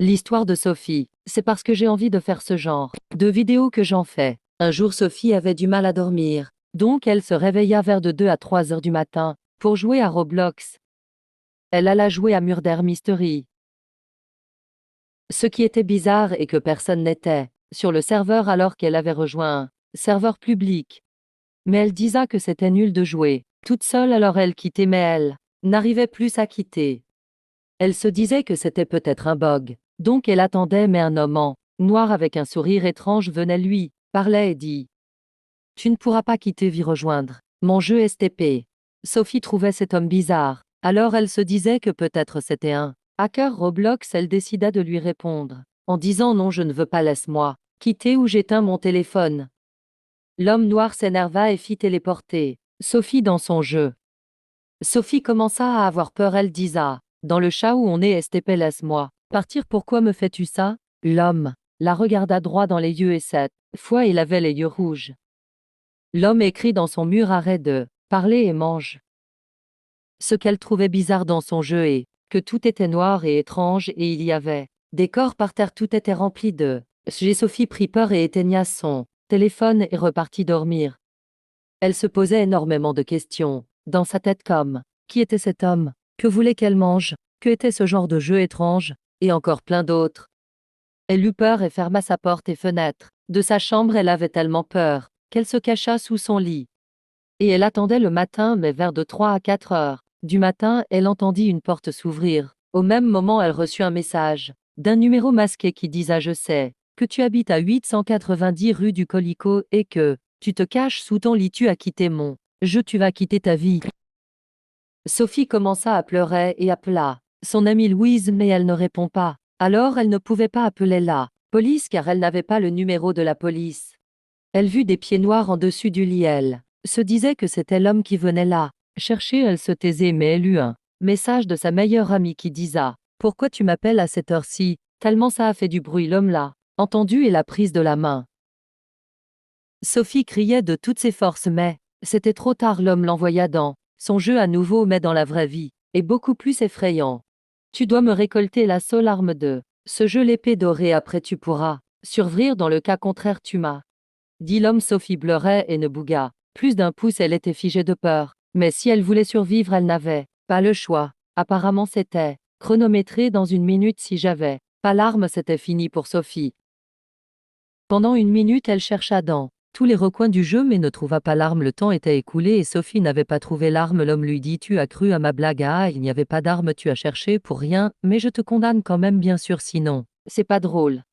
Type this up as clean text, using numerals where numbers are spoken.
L'histoire de Sophie, c'est parce que j'ai envie de faire ce genre de vidéo que j'en fais. Un jour Sophie avait du mal à dormir, donc elle se réveilla vers de 2 à 3 heures du matin pour jouer à Roblox. Elle alla jouer à Murder Mystery. Ce qui était bizarre est que personne n'était sur le serveur alors qu'elle avait rejoint un serveur public. Mais elle disa que c'était nul de jouer toute seule, alors elle quittait, mais elle n'arrivait plus à quitter. Elle se disait que c'était peut-être un bug, donc elle attendait, mais un homme en noir avec un sourire étrange venait lui parlait et dit: Tu ne pourras pas quitter, viens rejoindre mon jeu STP. Sophie trouvait cet homme bizarre, alors elle se disait que peut-être c'était un hacker Roblox. Elle décida de lui répondre en disant: Non, je ne veux pas, laisse-moi quitter ou j'éteins mon téléphone. L'homme noir s'énerva et fit téléporter Sophie dans son jeu. Sophie commença à avoir peur. Elle disa: Dans le chat où on est STP, laisse-moi partir, pourquoi me fais-tu ça? L'homme la regarda droit dans les yeux et cette fois il avait les yeux rouges. L'homme écrit dans son mur: Arrête de parler et mange. Ce qu'elle trouvait bizarre dans son jeu est que tout était noir et étrange et il y avait des corps par terre, tout était rempli de Sophie prit peur et éteigna son téléphone et repartit dormir. Elle se posait énormément de questions dans sa tête, comme: qui était cet homme? Que voulait qu'elle mange? Que était ce genre de jeu étrange? Et encore plein d'autres. Elle eut peur et ferma sa porte et fenêtre de sa chambre. Elle avait tellement peur qu'elle se cacha sous son lit. Et elle attendait le matin, mais vers de 3 à 4 heures du matin, elle entendit une porte s'ouvrir. Au même moment, elle reçut un message d'un numéro masqué qui disait: Je sais que tu habites à 890 rue du Colico et que tu te caches sous ton lit. Tu as quitté mon jeu, tu vas quitter ta vie. Sophie commença à pleurer et appela son amie Louise, mais elle ne répond pas. Alors elle ne pouvait pas appeler la police car elle n'avait pas le numéro de la police. Elle vit des pieds noirs en dessus du lit. Elle se disait que c'était l'homme qui venait là chercher. Elle se taisait, mais elle eut un message de sa meilleure amie qui disa: Pourquoi tu m'appelles à cette heure-ci? Tellement ça a fait du bruit. L'homme l'a entendu et l'a prise de la main. Sophie criait de toutes ses forces, mais c'était trop tard. L'homme l'envoya dans son jeu à nouveau, mais dans la vraie vie est beaucoup plus effrayant. Tu dois me récolter la seule arme de ce jeu, l'épée dorée. Après tu pourras survivre, dans le cas contraire tu m'as dit l'homme. Sophie pleurait et ne bougea plus d'un pouce. Elle était figée de peur, mais si elle voulait survivre, elle n'avait pas le choix. Apparemment c'était chronométré dans 1 minute. Si j'avais pas l'arme, c'était fini pour Sophie. Pendant 1 minute, elle chercha dans tous les recoins du jeu mais ne trouva pas l'arme. Le temps était écoulé et Sophie n'avait pas trouvé l'arme. L'homme lui dit: Tu as cru à ma blague? Ah, il n'y avait pas d'arme, tu as cherché pour rien, mais je te condamne quand même, bien sûr, sinon c'est pas drôle.